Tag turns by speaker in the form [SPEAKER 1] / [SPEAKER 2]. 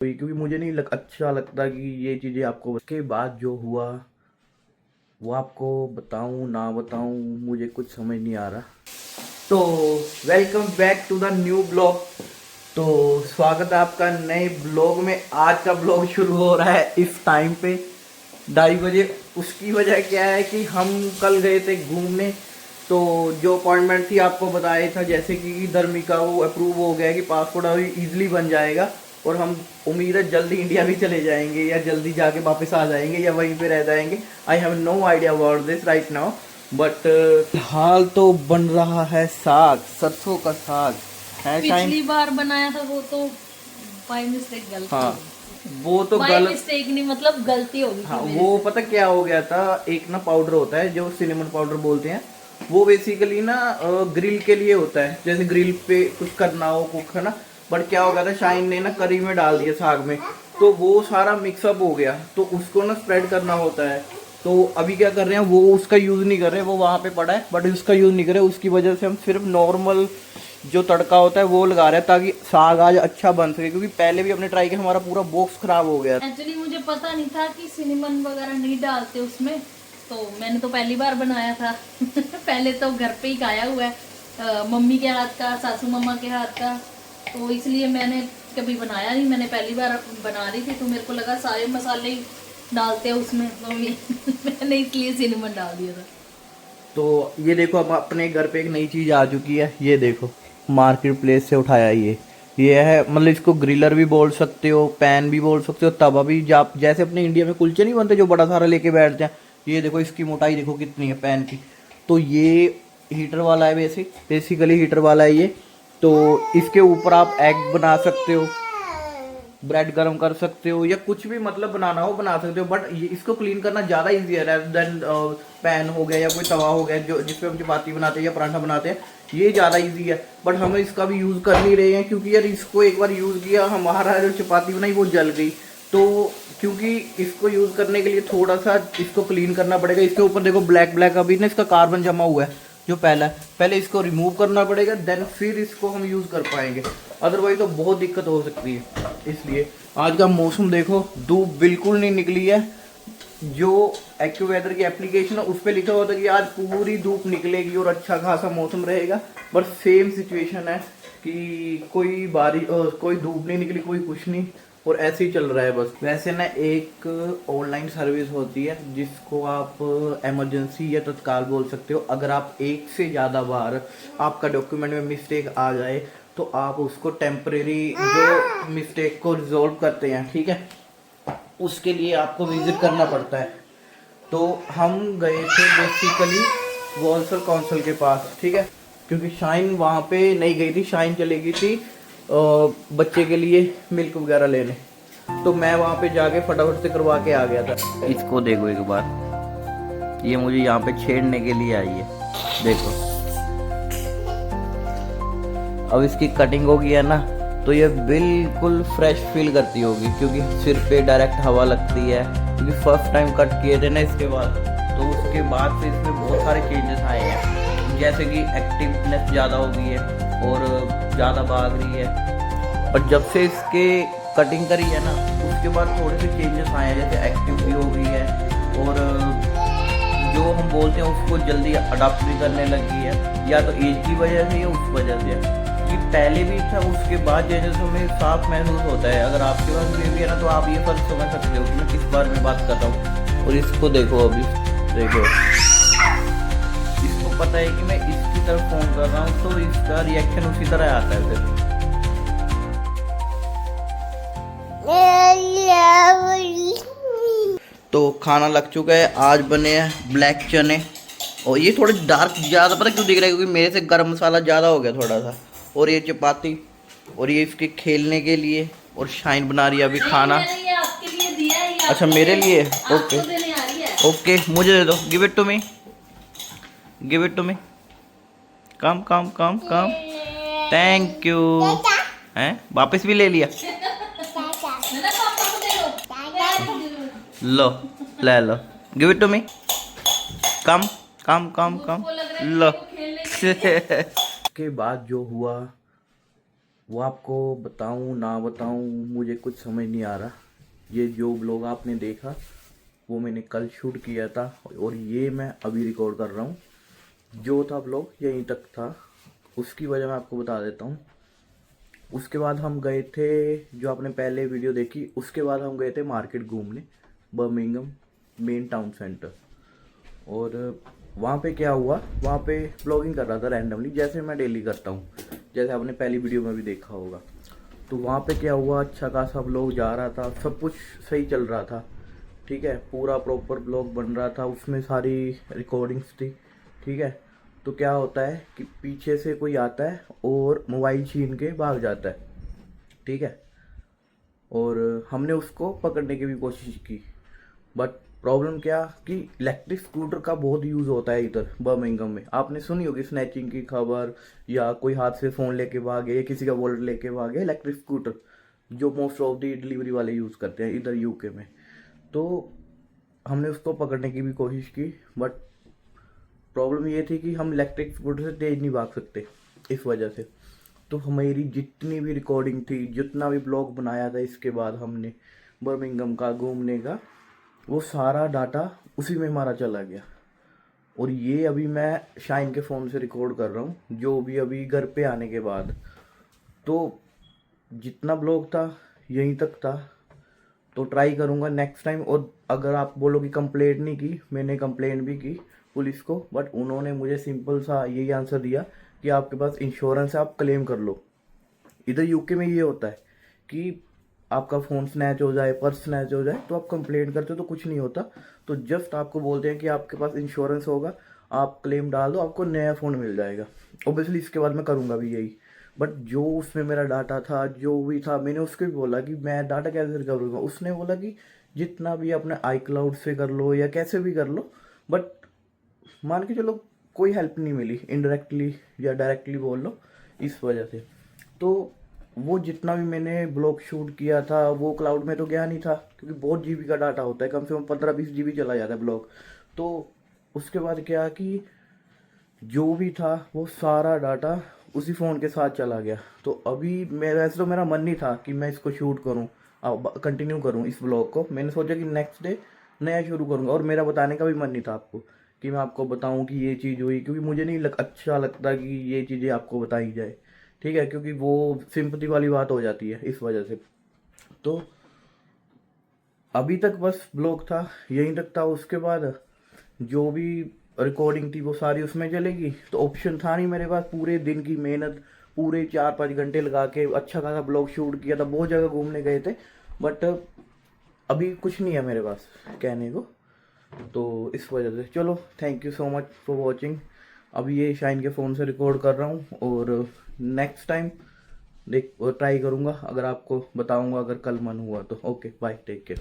[SPEAKER 1] क्योंकि मुझे नहीं अच्छा लगता कि ये चीज़ें आपको उसके बाद जो हुआ वो आपको बताऊं ना बताऊं, मुझे कुछ समझ नहीं आ रहा। तो welcome back to the new blog. तो स्वागत है आपका नए ब्लॉग में। आज का ब्लॉग शुरू हो रहा है इस टाइम पे 2:30 बजे। उसकी वजह क्या है कि हम कल गए थे घूमने, तो जो अपॉइंटमेंट थी आपको बताया था जैसे कि धर्मिका वो अप्रूव हो गया कि पासपोर्ट अभी ईजिली बन जाएगा और हम उम्मीद है जल्दी इंडिया भी चले जाएंगे या जल्दी जाके वापस आ जाएंगे या वहीं पे रह जाएंगे। I have no idea about this right now, but हाल तो बन रहा है साग, सरसों का साग है।
[SPEAKER 2] पिछली बार बनाया था वो तो बाय मिस्टेक गलती
[SPEAKER 1] हाँ,
[SPEAKER 2] हो गई।
[SPEAKER 1] वो तो
[SPEAKER 2] बाय मिस्टेक नहीं, मतलब गलती हो गई
[SPEAKER 1] हाँ,
[SPEAKER 2] थी मेरे
[SPEAKER 1] वो
[SPEAKER 2] से।
[SPEAKER 1] पता क्या हो गया था, एक ना पाउडर होता है जो सिनेमन पाउडर बोलते हैं। वो बेसिकली ना ग्रिल के लिए होता है, जैसे ग्रिल पे कुछ करना हो कुक, है ना। बट क्या हो गया था, शाइन ने ना करी में डाल दिया साग में, तो वो सारा मिक्सअप हो गया, तो उसको ना स्प्रेड करना होता है। तो अभी क्या कर रहे हैं, वो उसका यूज़ नहीं कर रहे, वो वहाँ पे पड़ा है बट उसका यूज़ नहीं कर रहे। उसकी वजह से हम सिर्फ नॉर्मल जो तड़का होता है वो लगा रहे हैं ताकि साग आज अच्छा बन सके, क्योंकि पहले भी हमने ट्राई किया, हमारा पूरा बॉक्स खराब हो गया।
[SPEAKER 2] एक्चुअली मुझे पता नहीं था कि सिनेमन वगैरह नहीं डालते उसमें, तो मैंने तो पहली बार बनाया था। पहले तो घर पे ही खाया हुआ है, मम्मी के हाथ का, सासू मम्मा के हाथ का, तो इसलिए मैंने कभी बनाया नहीं। मैंने पहली बार बना रही थी तो मेरे को लगा सारे मसाले ही डालते हैं उसमें, तो मैंने इसलिए सिनेमन डाल दिया था।
[SPEAKER 1] तो ये देखो, अब अपने घर पे एक नई चीज़ आ चुकी है, ये देखो, मार्केट प्लेस से उठाया ये है, मतलब इसको ग्रिलर भी बोल सकते हो, पैन भी बोल सकते हो, तवा भी। जैसे अपने इंडिया में कुलचे नहीं बनते जो बड़ा सारा लेके बैठते हैं, ये देखो इसकी मोटाई देखो कितनी है पैन की। तो ये हीटर वाला है, बेसिकली हीटर वाला है ये। तो इसके ऊपर आप एग बना सकते हो, ब्रेड गर्म कर सकते हो, या कुछ भी मतलब बनाना हो बना सकते हो। बट ये इसको क्लीन करना ज़्यादा इजी है रेदर देन पैन हो गया या कोई तवा हो गया जो जिसपे हम चपाती बनाते हैं या पराठा बनाते हैं, ये ज़्यादा इजी है। बट हम इसका भी यूज़ कर नहीं रहे हैं, क्योंकि यार इसको एक बार यूज़ किया, हमारा जो चपाती बनाई वो जल गई। तो क्योंकि इसको यूज़ करने के लिए थोड़ा सा इसको क्लीन करना पड़ेगा। इसके ऊपर देखो ब्लैक ब्लैक अभी ना इसका कार्बन जमा हुआ है जो पहले इसको रिमूव करना पड़ेगा, देन फिर इसको हम यूज़ कर पाएंगे, अदरवाइज तो बहुत दिक्कत हो सकती है। इसलिए आज का मौसम देखो, धूप बिल्कुल नहीं निकली है। जो एक्यूवेदर की एप्लीकेशन है उस पर लिखा हुआ था कि आज पूरी धूप निकलेगी और अच्छा खासा मौसम रहेगा, बट सेम सिचुएशन है कि कोई बारिश, कोई धूप नहीं निकली, कोई कुछ नहीं, और ऐसे ही चल रहा है बस। वैसे ना एक ऑनलाइन सर्विस होती है जिसको आप इमरजेंसी या तत्काल बोल सकते हो। अगर आप एक से ज़्यादा बार आपका डॉक्यूमेंट में मिस्टेक आ जाए तो आप उसको टेम्परेरी जो मिस्टेक को रिजॉल्व करते हैं, ठीक है, उसके लिए आपको विजिट करना पड़ता है। तो हम गए थे बेसिकली वॉल्सर काउंसिल के पास, ठीक है, क्योंकि शाइन वहाँ पे नहीं गई थी, शाइन चली गई थी बच्चे के लिए मिल्क वगैरह लेने। तो मैं वहाँ पे जाके फटाफट से करवा के आ गया था। इसको देखो एक बार, ये मुझे यहाँ पे छेड़ने के लिए आई है, देखो। अब इसकी कटिंग होगी है ना, तो ये बिल्कुल फ्रेश फील करती होगी, क्योंकि सिर पे डायरेक्ट हवा लगती है। क्योंकि फर्स्ट टाइम कट किए थे ना इसके बाद, तो उसके बाद से इसमें बहुत सारे चेंजेस आए हैं, जैसे कि एक्टिवनेस ज़्यादा हो गई है और ज़्यादा भाग रही है। और जब से इसके कटिंग करी है ना, उसके बाद थोड़े से चेंजेस आए हैं, जैसे एक्टिव भी हो गई है और जो हम बोलते हैं उसको जल्दी अडाप्ट भी करने लगी है, या तो एज की वजह से या उस वजह से कि पहले भी था, उसके बाद जैसे हमें साफ महसूस होता है। अगर आपके पास बेबी है ना, तो आप ये फर्क समझ सकते हो कि मैं किस बारे में बात कर रहा हूँ। और इसको देखो, अभी देखो, इसको पता है कि मैं इसकी तरफ फोन कर रहा हूँ, तो इसका रिएक्शन उसी तरह आता है फिर। तो खाना लग चुका है, आज बने हैं ब्लैक चने, और ये थोड़े डार्क ज़्यादा पता क्यों दिख रहा है, क्योंकि मेरे से गर्म मसाला ज़्यादा हो गया थोड़ा सा। और ये चपाती, और ये इसके खेलने के लिए, और शाइन बना रही है अभी खाना।
[SPEAKER 2] ये आपके लिए दिया है, ये
[SPEAKER 1] अच्छा, मेरे लिए, ओके
[SPEAKER 2] आपको देने आ रही है।
[SPEAKER 1] ओके, मुझे दे दो, give it to me, give it to me, come come come come, thank you. हैं, वापस भी ले लिया,
[SPEAKER 2] ना पापा को दे दो।
[SPEAKER 1] लो, ले लो, give it to me, come come come कम,
[SPEAKER 2] उसको लग रहा है कि
[SPEAKER 1] लो।
[SPEAKER 2] वो खेलने के लिए।
[SPEAKER 1] के बाद जो हुआ वो आपको बताऊं ना बताऊं मुझे कुछ समझ नहीं आ रहा। ये जो ब्लॉग आपने देखा वो मैंने कल शूट किया था और ये मैं अभी रिकॉर्ड कर रहा हूँ। जो था ब्लॉग यहीं तक था, उसकी वजह मैं आपको बता देता हूँ। उसके बाद हम गए थे, जो आपने पहले वीडियो देखी, उसके बाद हम गए थे मार्केट घूमने, बर्मिंघम मेन टाउन सेंटर। और वहाँ पे क्या हुआ, वहाँ पे ब्लॉगिंग कर रहा था रैंडमली, जैसे मैं डेली करता हूँ, जैसे आपने पहली वीडियो में भी देखा होगा। तो वहाँ पे क्या हुआ, अच्छा खासा ब्लॉग जा रहा था, सब कुछ सही चल रहा था, ठीक है, पूरा प्रॉपर ब्लॉग बन रहा था, उसमें सारी रिकॉर्डिंग्स थी, ठीक है। तो क्या होता है कि पीछे से कोई आता है और मोबाइल छीन के भाग जाता है, ठीक है। और हमने उसको पकड़ने की भी कोशिश की, बट प्रॉब्लम क्या कि इलेक्ट्रिक स्कूटर का बहुत यूज़ होता है इधर बर्मिंघम में। आपने सुनी होगी स्नैचिंग की खबर, या कोई हाथ से फ़ोन लेके भागे या किसी का वॉलेट लेके भागे, इलेक्ट्रिक स्कूटर जो मोस्ट ऑफ दी डिलीवरी वाले यूज़ करते हैं इधर यूके में। तो हमने उसको पकड़ने की भी कोशिश की, बट प्रॉब्लम ये थी कि हम इलेक्ट्रिक स्कूटर से तेज़ नहीं भाग सकते, इस वजह से। तो हमारी जितनी भी रिकॉर्डिंग थी, जितना भी ब्लॉग बनाया था इसके बाद हमने बर्मिंघम का घूमने का, वो सारा डाटा उसी में हमारा चला गया। और ये अभी मैं शाइन के फ़ोन से रिकॉर्ड कर रहा हूँ, जो भी अभी घर पे आने के बाद। तो जितना ब्लॉग था यहीं तक था, तो ट्राई करूँगा नेक्स्ट टाइम। और अगर आप बोलो कि कंप्लेंट नहीं की, मैंने कंप्लेंट भी की पुलिस को, बट उन्होंने मुझे सिंपल सा यही आंसर दिया कि आपके पास इंश्योरेंस है, आप क्लेम कर लो। इधर यूके में ये होता है कि आपका फ़ोन स्नैच हो जाए, पर्स स्नैच हो जाए, तो आप कंप्लेंट करते हो तो कुछ नहीं होता। तो जस्ट आपको बोलते हैं कि आपके पास इंश्योरेंस होगा, आप क्लेम डाल दो, आपको नया फ़ोन मिल जाएगा। ओबियसली इसके बाद मैं करूँगा भी यही। बट जो उसमें मेरा डाटा था, जो भी था, मैंने उसको भी बोला कि मैं डाटा कैसे रिकवर करूँगा। उसने बोला कि जितना भी अपने आई क्लाउड से कर लो या कैसे भी कर लो, बट मान के चलो कोई हेल्प नहीं मिली, इनडायरेक्टली या डायरेक्टली बोल लो, इस वजह से। तो वो जितना भी मैंने ब्लॉग शूट किया था वो क्लाउड में तो गया नहीं था, क्योंकि बहुत जीबी का डाटा होता है, कम से कम 15-20 जीबी चला जाता है ब्लॉग। तो उसके बाद क्या कि जो भी था वो सारा डाटा उसी फ़ोन के साथ चला गया। तो अभी मैं, वैसे तो मेरा मन नहीं था कि मैं इसको शूट करूं, अब कंटिन्यू करूं इस ब्लॉग को। मैंने सोचा कि नेक्स्ट डे नया शुरू करूंगा, और मेरा बताने का भी मन नहीं था आपको कि मैं आपको बताऊं कि ये चीज़ हुई, क्योंकि मुझे नहीं अच्छा लगता कि ये चीज़ें आपको बताई जाए, ठीक है, क्योंकि वो सिंपथी वाली बात हो जाती है इस वजह से। तो अभी तक बस ब्लॉग था, यहीं तक था। उसके बाद जो भी रिकॉर्डिंग थी वो सारी उसमें चलेगी, तो ऑप्शन था नहीं मेरे पास। पूरे दिन की मेहनत, पूरे 4-5 घंटे लगा के अच्छा खासा ब्लॉग शूट किया था, बहुत जगह घूमने गए थे, बट अभी कुछ नहीं है मेरे पास कहने को। तो इस वजह से चलो, thank you so much for watching. अभी ये शाइन के फ़ोन से रिकॉर्ड कर रहा हूँ, और नेक्स्ट टाइम देख ट्राई करूँगा, अगर आपको बताऊँगा अगर कल मन हुआ तो। Okay bye, take care.